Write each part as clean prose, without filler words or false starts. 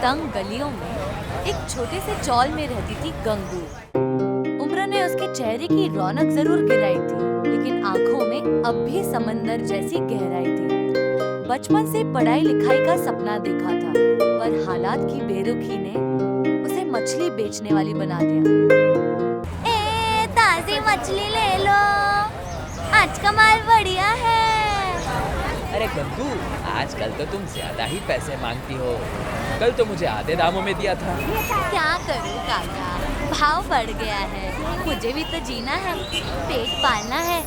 तंग गलियों में एक छोटे से चौल में रहती थी गंगू। उम्र ने उसके चेहरे की रौनक जरूर गिराई थी, लेकिन आंखों में अब भी समंदर जैसी गहराई थी। बचपन से पढ़ाई लिखाई का सपना देखा था, पर हालात की बेरुखी ने उसे मछली बेचने वाली बना दिया। ताजी मछली ले लो, आज का माल बढ़िया है। अरे गंगू, आजकल तो तुम ज्यादा ही पैसे मांगती हो। कल तो मुझे आधे दामों में दिया था। क्या करूं काका, भाव बढ़ गया है। मुझे भी तो जीना है, पेट पालना है।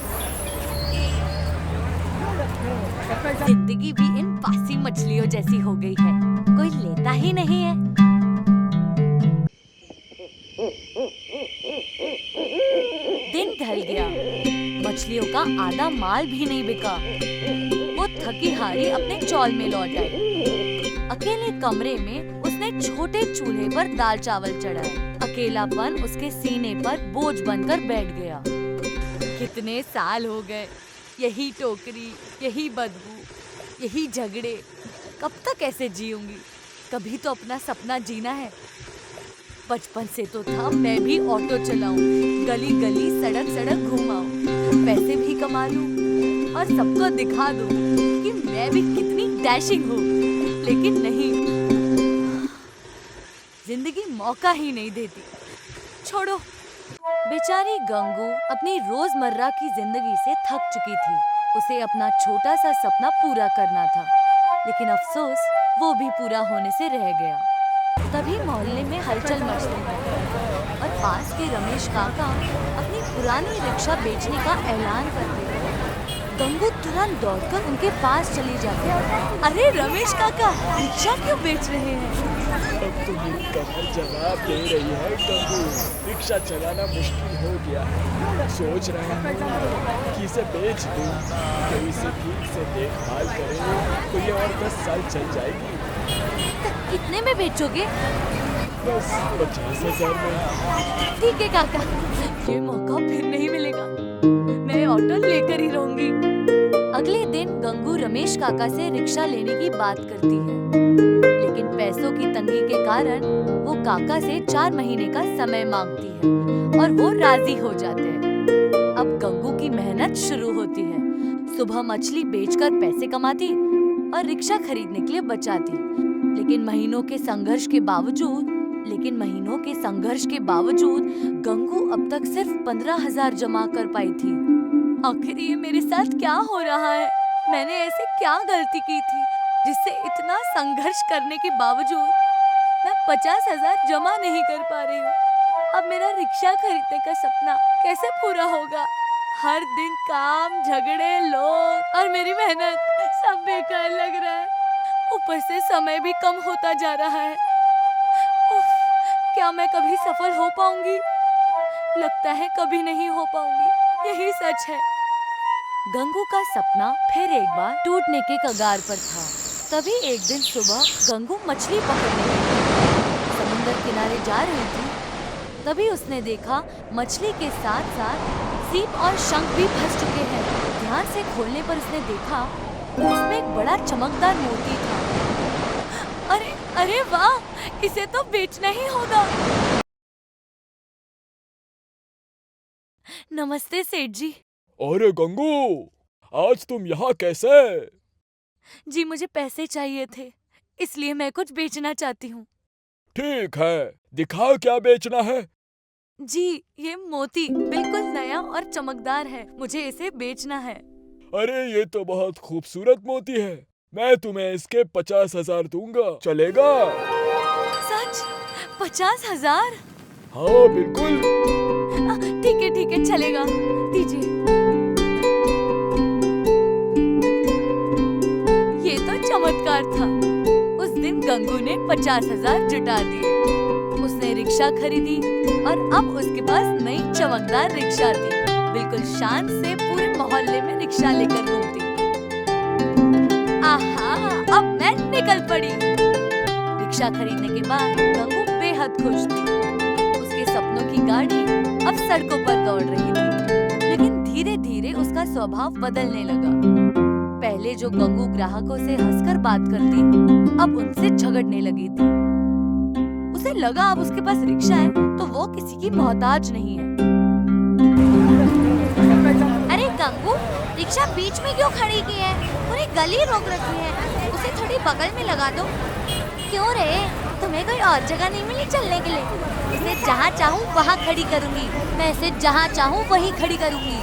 जिंदगी भी इन पासी मछलियों जैसी हो गई है, कोई लेता ही नहीं है। दिन ढल गया, मछलियों का आधा माल भी नहीं बिका। वो थकी हारी अपने चौल में लौट आई। अकेले कमरे में उसने छोटे चूल्हे पर दाल चावल चढ़ाए। अकेलापन उसके सीने पर बोझ बनकर बैठ गया। कितने साल हो गए, यही टोकरी, यही बदबू, यही झगड़े। कब तक ऐसे जीऊंगी? कभी तो अपना सपना जीना है। बचपन से तो था मैं भी ऑटो चलाऊं, गली गली सड़क सड़क घूमाऊं, पैसे भी कमा लूं और सबको दिखा दूं कि मैं भी कितनी डैशिंग हूँ। लेकिन नहीं, जिंदगी मौका ही नहीं देती। छोड़ो। बेचारी गंगू अपनी रोजमर्रा की जिंदगी से थक चुकी थी। उसे अपना छोटा सा सपना पूरा करना था, लेकिन अफसोस वो भी पूरा होने से रह गया। तभी मोहल्ले में हलचल मचने लगी और पास के रमेश काका अपनी पुरानी रिक्शा बेचने का ऐलान करते थे। गंगू तुरंत दौड़कर उनके पास चली जाती है। अरे रमेश काका, रिक्शा क्यों बेच रहे हैं? अब तो मेरी कमर जवाब दे रही है गंगू। रिक्शा चलाना मुश्किल हो गया है। सोच रहा हूँ कि इसे बेच दूँ, तो इसे ठीक से देखभाल करें तो ये और 10 साल चल जाएगी। कितने में बेचोगे? बस 50,000 में। ठीक है काका, ये मौका फिर नहीं मिलेगा। मैं ऑटो लेकर ही रहूंगी। अगले दिन गंगू रमेश काका से रिक्शा लेने की बात करती है, लेकिन पैसों की तंगी के कारण वो काका से 4 महीने का समय मांगती है और वो राजी हो जाते हैं। अब गंगू की मेहनत शुरू होती है। सुबह मछली बेचकर पैसे कमाती और रिक्शा खरीदने के लिए बचाती। लेकिन महीनों के संघर्ष के बावजूद गंगू अब तक सिर्फ 15,000 जमा कर पाई थी। आखिर ये मेरे साथ क्या हो रहा है? मैंने ऐसे क्या गलती की थी जिससे इतना संघर्ष करने के बावजूद मैं 50,000 जमा नहीं कर पा रही हूँ? अब मेरा रिक्शा खरीदने का सपना कैसे पूरा होगा? हर दिन काम, झगड़े, लोग और मेरी मेहनत सब बेकार लग रहा है। ऊपर से समय भी कम होता जा रहा है। उफ, क्या मैं कभी सफल हो पाऊंगी? लगता है कभी नहीं हो पाऊंगी, यही सच है। गंगू का सपना फिर एक बार टूटने के कगार पर था। तभी एक दिन सुबह गंगू मछली पकड़ने गई। समुद्र किनारे जा रही थी, तभी उसने देखा मछली के साथ साथ सीप और शंख भी फंस चुके हैं। ध्यान से खोलने पर उसने देखा उसमें एक बड़ा चमकदार मोती था। अरे वाह, इसे तो बेचना ही होगा। नमस्ते सेठ जी। अरे गंगू, आज तुम यहाँ कैसे? जी मुझे पैसे चाहिए थे, इसलिए मैं कुछ बेचना चाहती हूँ। ठीक है, दिखा क्या बेचना है? जी ये मोती बिल्कुल नया और चमकदार है, मुझे इसे बेचना है। अरे ये तो बहुत खूबसूरत मोती है। मैं तुम्हें इसके 50,000 दूंगा, चलेगा? सच? 50,000? हाँ बिल्कुल। ठीक है चलेगा, दीजिए। ये तो चमत्कार था। उस दिन गंगू ने 50,000 जुटा दिए। उसने रिक्शा खरीदी और अब उसके पास नई चमकदार रिक्शा थी। बिल्कुल शान से पूरे मोहल्ले में रिक्शा लेकर घूमती। आहा, अब मैं निकल पड़ी। रिक्शा खरीदने के बाद गंगू बेहद खुश थी। उसके सपनों की गाड़ी अब सड़कों पर दौड़ रही थी, लेकिन धीरे धीरे उसका स्वभाव बदलने लगा। पहले जो गंगू ग्राहकों से हंसकर बात करती, अब उनसे झगड़ने लगी थी। उसे लगा अब उसके पास रिक्शा है तो वो किसी की मोहताज नहीं है। अरे गंगू, रिक्शा बीच में क्यों खड़ी की है? पूरी गली रोक रखी है, उसे थोड़ी बगल में लगा दो। क्यों रे, तुम्हें कोई और जगह नहीं मिली चलने के लिए? इसे जहाँ चाहूँ वहाँ खड़ी करूँगी, मैं इसे जहाँ चाहूँ वहीं खड़ी करूँगी।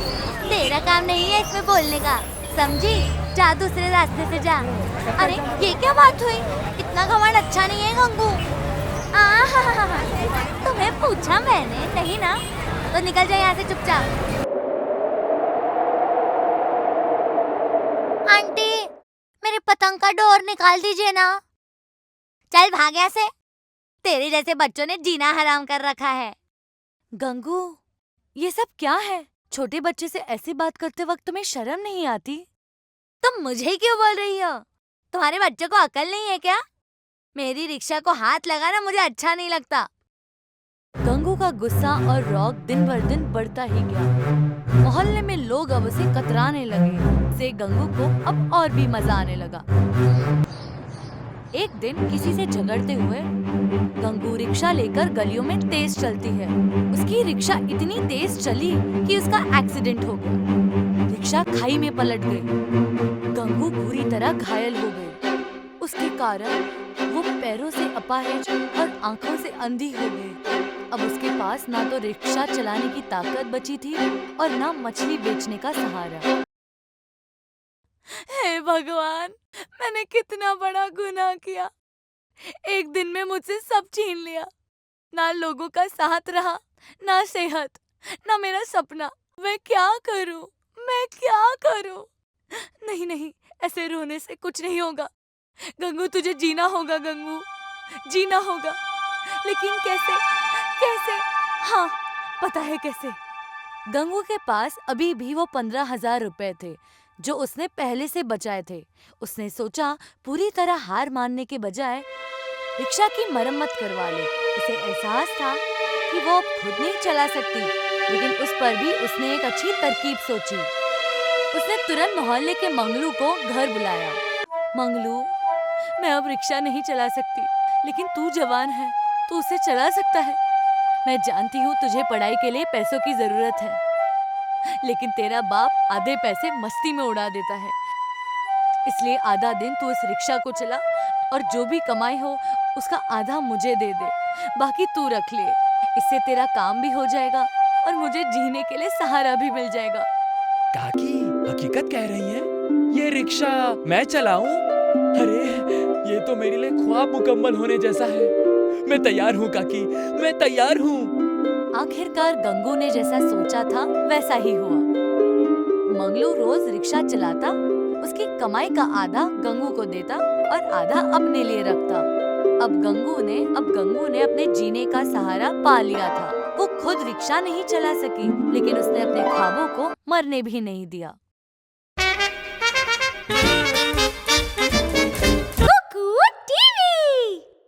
तेरा काम नहीं है इसमें बोलने का, समझी? जा दूसरे रास्ते से जा। अरे ये क्या बात हुई? इतना घमंड अच्छा नहीं है गंगू। तुम्हें पूछा मैंने, नहीं ना? तो निकल जाए यहाँ से चुपचाप। आंटी, मेरे पतंग का डोर निकाल दीजिए ना। चल भाग यहाँ से, तेरे जैसे बच्चों ने जीना हराम कर रखा है। गंगू, ये सब क्या है? छोटे बच्चे से ऐसी बात करते वक्त तुम्हें शर्म नहीं आती? तुम मुझे क्यों बोल रही हो? तुम्हारे बच्चों को अकल नहीं है क्या? मेरी रिक्शा को हाथ लगाना मुझे अच्छा नहीं लगता। गंगू का गुस्सा और रौब दिन भर दिन बढ़ता ही गया। मोहल्ले में लोग अब उसे कतराने लगे। से गंगू को अब और भी मजा आने लगा। एक दिन किसी से झगड़ते हुए गंगू रिक्शा लेकर गलियों में तेज चलती है। उसकी रिक्शा इतनी तेज चली कि उसका एक्सीडेंट हो गया। रिक्शा खाई में पलट गई। गंगू पूरी तरह घायल हो गई। उसके कारण वो पैरों से अपाहिज और आंखों से अंधी हो गई। अब उसके पास ना तो रिक्शा चलाने की ताकत बची थी और ना मछली बेचने का सहारा। हे भगवान, मैंने कितना बड़ा गुनाह किया। एक दिन में मुझसे सब छीन लिया। ना लोगों का साथ रहा, ना सेहत, ना मेरा सपना। मैं क्या करूं? मैं क्या करूं? नहीं नहीं, ऐसे रोने से कुछ नहीं होगा। गंगू, तुझे जीना होगा गंगू, जीना होगा। लेकिन कैसे? कैसे? हाँ, पता है कैसे। गंगू के पास अभी भी वो 15,000 रुपए थे जो उसने पहले से बचाए थे। उसने सोचा पूरी तरह हार मानने के बजाय रिक्शा की मरम्मत करवा ले। उसे एहसास था कि वो अब खुद नहीं चला सकती, लेकिन उस पर भी उसने एक अच्छी तरकीब सोची। उसने तुरंत मोहल्ले के मंगलू को घर बुलाया। मंगलू, मैं अब रिक्शा नहीं चला सकती, लेकिन तू जवान है, तू उसे चला सकता है। मैं जानती हूँ तुझे पढ़ाई के लिए पैसों की जरूरत है, लेकिन तेरा बाप आधे पैसे मस्ती में उड़ा देता है। इसलिए आधा दिन तू इस रिक्शा को चला और जो भी कमाई हो उसका आधा मुझे दे दे, बाकी तू रख ले। इससे तेरा काम भी हो जाएगा और मुझे जीने के लिए सहारा भी मिल जाएगा। काकी, हकीकत कह रही हैं? ये रिक्शा मैं चलाऊं? अरे, ये तो मेरे लिए ख्वाब मुकम्मल होने जैसा है। मैं तैयार हूँ काकी, मैं तैयार हूँ। आखिरकार गंगू ने जैसा सोचा था वैसा ही हुआ। मंगलू रोज रिक्शा चलाता, उसकी कमाई का आधा गंगू को देता और आधा अपने लिए रखता। अब गंगू ने अपने जीने का सहारा पा लिया था। वो खुद रिक्शा नहीं चला सकी, लेकिन उसने अपने ख्वाबों को मरने भी नहीं दिया।